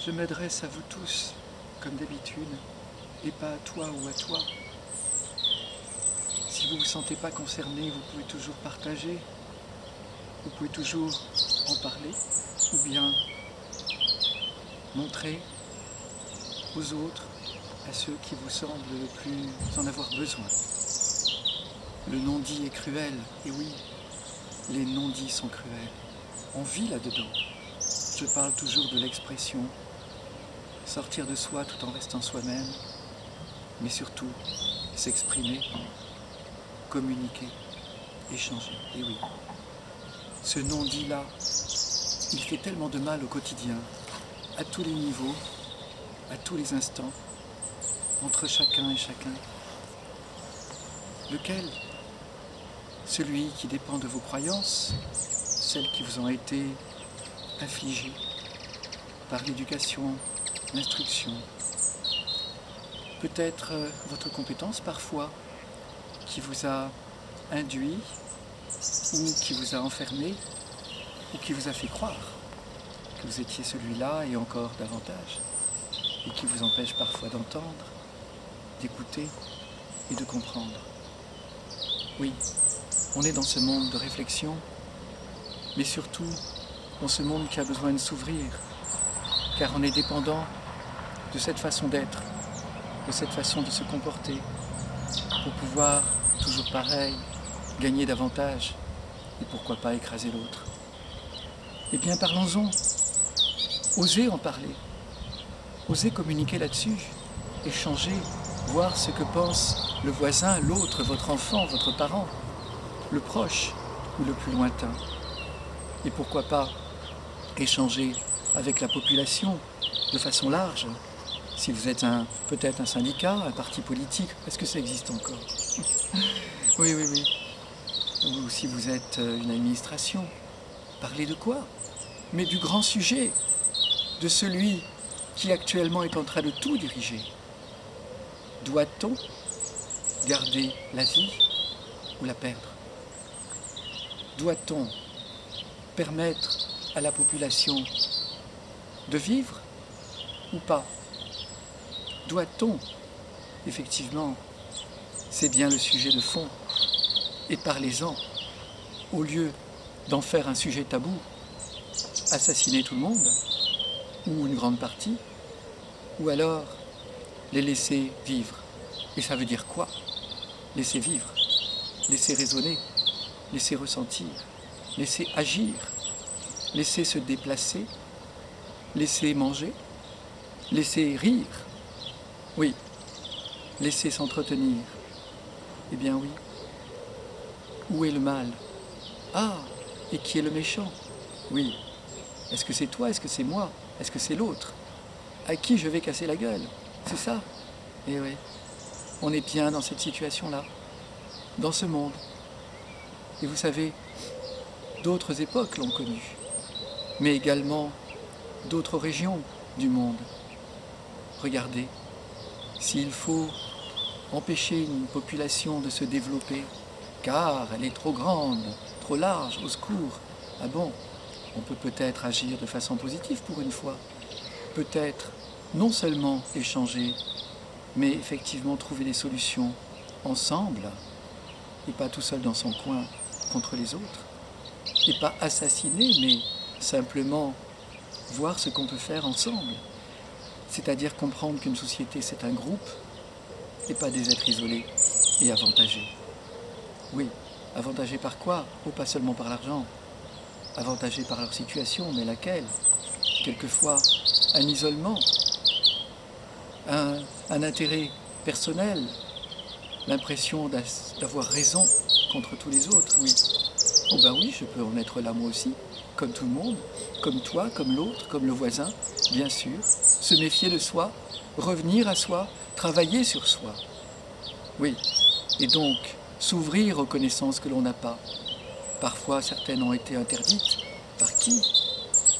Je m'adresse à vous tous, comme d'habitude, et pas à toi ou à toi. Si vous ne vous sentez pas concerné, vous pouvez toujours partager, vous pouvez toujours en parler, ou bien montrer aux autres, à ceux qui vous semblent le plus en avoir besoin. Le non-dit est cruel, et oui, les non-dits sont cruels. On vit là-dedans. Je parle toujours de l'expression, sortir de soi tout en restant soi-même, mais surtout s'exprimer, communiquer, échanger. Et oui, ce non-dit-là, il fait tellement de mal au quotidien, à tous les niveaux, à tous les instants, entre chacun et chacun. Lequel? Celui qui dépend de vos croyances, celles qui vous ont été infligées par l'éducation, l'instruction, peut-être votre compétence parfois, qui vous a induit, ou qui vous a enfermé, ou qui vous a fait croire que vous étiez celui-là et encore davantage, et qui vous empêche parfois d'entendre, d'écouter et de comprendre. Oui, on est dans ce monde de réflexion, mais surtout dans ce monde qui a besoin de s'ouvrir, car on est dépendant de cette façon d'être, de cette façon de se comporter, pour pouvoir, toujours pareil, gagner davantage, et pourquoi pas écraser l'autre. Eh bien parlons-en, osez en parler, osez communiquer là-dessus, échanger, voir ce que pense le voisin, l'autre, votre enfant, votre parent, le proche ou le plus lointain. Et pourquoi pas échanger avec la population de façon large. Si vous êtes peut-être un syndicat, un parti politique, est-ce que ça existe encore? Oui. Ou si vous êtes une administration, parlez de quoi? Mais du grand sujet, de celui qui actuellement est en train de tout diriger. Doit-on garder la vie ou la perdre? Doit-on permettre à la population de vivre ou pas? Doit-on? Effectivement, c'est bien le sujet de fond. Et parlez-en, au lieu d'en faire un sujet tabou, assassiner tout le monde, ou une grande partie, ou alors les laisser vivre. Et ça veut dire quoi? Laisser vivre, laisser raisonner, laisser ressentir, laisser agir, laisser se déplacer, laisser manger, laisser rire, oui, laisser s'entretenir. Eh bien oui. Où est le mal? Ah, et qui est le méchant? Oui. Est-ce que c'est toi? Est-ce que c'est moi? Est-ce que c'est l'autre? À qui je vais casser la gueule? C'est ça? Eh oui. On est bien dans cette situation-là, dans ce monde. Et vous savez, d'autres époques l'ont connu, mais également d'autres régions du monde. Regardez, s'il faut empêcher une population de se développer, car elle est trop grande, trop large, au secours, ah bon, on peut peut-être agir de façon positive pour une fois. Peut-être non seulement échanger, mais effectivement trouver des solutions ensemble, et pas tout seul dans son coin contre les autres. Et pas assassiner, mais simplement voir ce qu'on peut faire ensemble. C'est-à-dire comprendre qu'une société, c'est un groupe, et pas des êtres isolés et avantagés. Oui, avantagés par quoi? Oh, pas seulement par l'argent. Avantagés par leur situation, mais laquelle? Quelquefois, un isolement, un intérêt personnel, l'impression d'avoir raison contre tous les autres, oui. Oh ben oui, je peux en être là moi aussi, comme tout le monde, comme toi, comme l'autre, comme le voisin, bien sûr. Se méfier de soi, revenir à soi, travailler sur soi. Oui, et donc s'ouvrir aux connaissances que l'on n'a pas. Parfois, certaines ont été interdites. Par qui?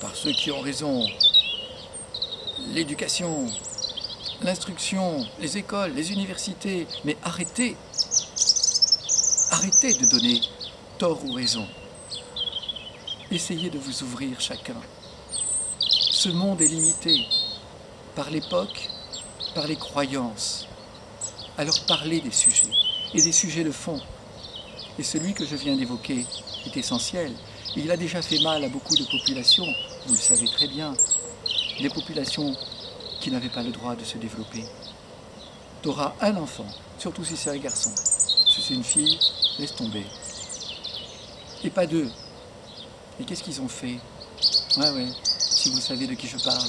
Par ceux qui ont raison. L'éducation, l'instruction, les écoles, les universités. Mais arrêtez de donner tort ou raison. Essayez de vous ouvrir chacun. Ce monde est limité. par l'époque, par les croyances. Alors parlez des sujets, et des sujets de fond. Et celui que je viens d'évoquer est essentiel. Il a déjà fait mal à beaucoup de populations, vous le savez très bien, des populations qui n'avaient pas le droit de se développer. Tu auras un enfant, surtout si c'est un garçon. Si c'est une fille, laisse tomber. Et pas deux. Et qu'est-ce qu'ils ont fait? Ouais, si vous savez de qui je parle,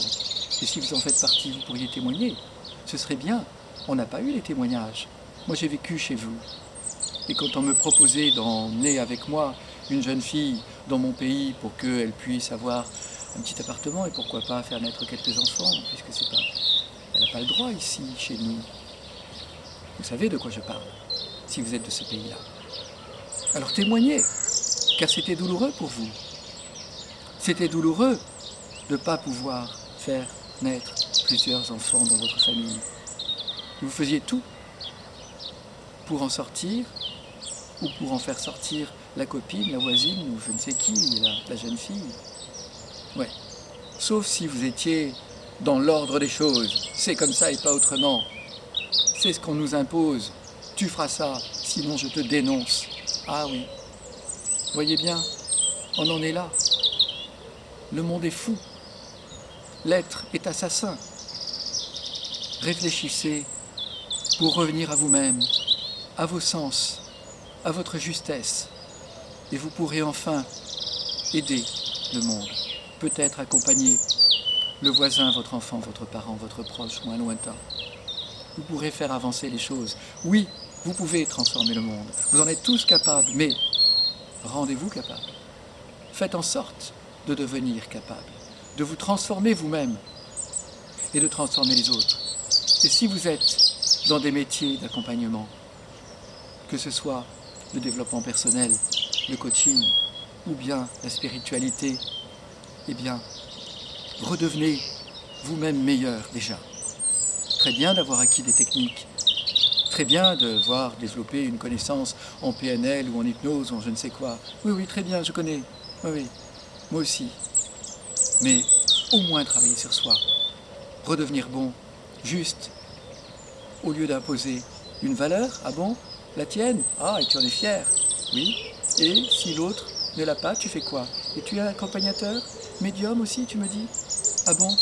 et si vous en faites partie, vous pourriez témoigner. Ce serait bien. On n'a pas eu les témoignages. Moi, j'ai vécu chez vous. Et quand on me proposait d'emmener avec moi une jeune fille dans mon pays pour qu'elle puisse avoir un petit appartement et pourquoi pas faire naître quelques enfants, puisque c'est pas, elle n'a pas le droit ici, chez nous. Vous savez de quoi je parle, si vous êtes de ce pays-là. Alors témoignez, car c'était douloureux pour vous. C'était douloureux de ne pas pouvoir faire naître plusieurs enfants dans votre famille. Vous faisiez tout pour en sortir, ou pour en faire sortir la copine, la voisine, ou je ne sais qui, la jeune fille. Ouais. Sauf si vous étiez dans l'ordre des choses. C'est comme ça et pas autrement. C'est ce qu'on nous impose. Tu feras ça, sinon je te dénonce. Ah oui. Voyez bien, on en est là. Le monde est fou. L'être est assassin. Réfléchissez pour revenir à vous-même, à vos sens, à votre justesse, et vous pourrez enfin aider le monde, peut-être accompagner le voisin, votre enfant, votre parent, votre proche ou un lointain. Vous pourrez faire avancer les choses. Oui, vous pouvez transformer le monde. Vous en êtes tous capables, mais rendez-vous capables. Faites en sorte de devenir capable, de vous transformer vous-même et de transformer les autres. Et si vous êtes dans des métiers d'accompagnement, que ce soit le développement personnel, le coaching ou bien la spiritualité, eh bien, redevenez vous-même meilleur déjà. Très bien d'avoir acquis des techniques, très bien de voir développer une connaissance en PNL ou en hypnose ou en je ne sais quoi. Oui, très bien, je connais. Oui, moi aussi. Mais au moins travailler sur soi, redevenir bon, juste, au lieu d'imposer une valeur, ah bon, la tienne, ah, et tu en es fier, oui, et si l'autre ne l'a pas, tu fais quoi? Et tu es un accompagnateur, médium aussi, tu me dis? Ah bon?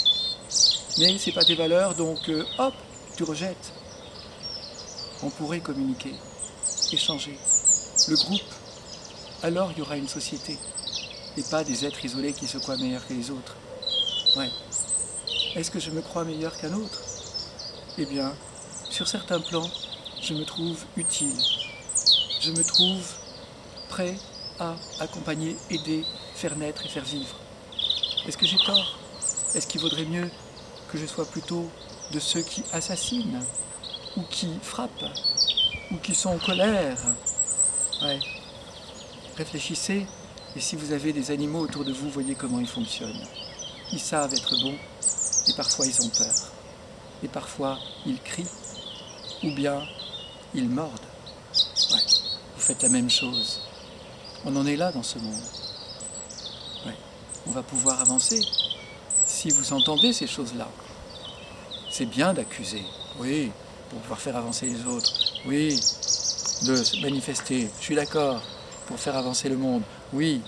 Mais c'est pas tes valeurs, donc hop, tu rejettes. On pourrait communiquer, échanger, le groupe, alors il y aura une société, et pas des êtres isolés qui se croient meilleurs que les autres. Ouais. Est-ce que je me crois meilleur qu'un autre? Eh bien, sur certains plans, je me trouve utile. Je me trouve prêt à accompagner, aider, faire naître et faire vivre. Est-ce que j'ai tort? Est-ce qu'il vaudrait mieux que je sois plutôt de ceux qui assassinent, ou qui frappent, ou qui sont en colère? Ouais. Réfléchissez, et si vous avez des animaux autour de vous, voyez comment ils fonctionnent. Ils savent être bons, et parfois ils ont peur. Et parfois ils crient, ou bien ils mordent. Ouais. Vous faites la même chose. On en est là dans ce monde. Ouais. On va pouvoir avancer si vous entendez ces choses-là. C'est bien d'accuser, oui, pour pouvoir faire avancer les autres. Oui, de se manifester, je suis d'accord, pour faire avancer le monde. Oui,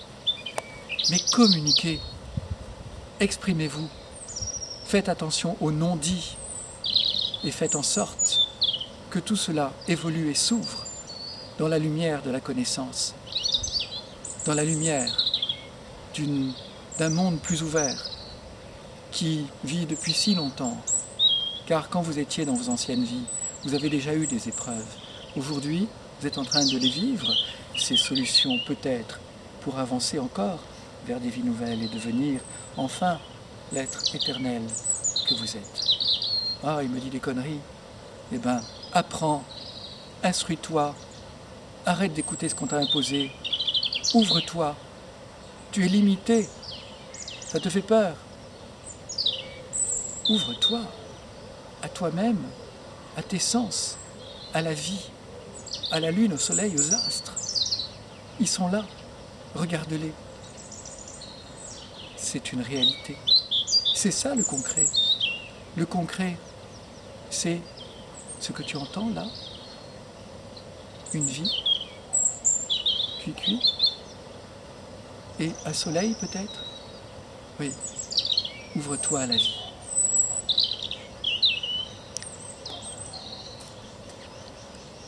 mais communiquez, exprimez-vous, faites attention aux non-dits et faites en sorte que tout cela évolue et s'ouvre dans la lumière de la connaissance, dans la lumière d'un monde plus ouvert qui vit depuis si longtemps. Car quand vous étiez dans vos anciennes vies, vous avez déjà eu des épreuves. Aujourd'hui, vous êtes en train de les vivre, ces solutions peut-être, pour avancer encore vers des vies nouvelles et devenir enfin l'être éternel que vous êtes. Ah, il me dit des conneries. Eh bien, apprends, instruis-toi, arrête d'écouter ce qu'on t'a imposé, ouvre-toi. Tu es limité, ça te fait peur. Ouvre-toi à toi-même, à tes sens, à la vie, à la lune, au soleil, aux astres. Ils sont là, regarde-les. C'est une réalité. C'est ça le concret. Le concret, c'est ce que tu entends là, une vie, cuit, et un soleil peut-être. Oui, ouvre-toi à la vie.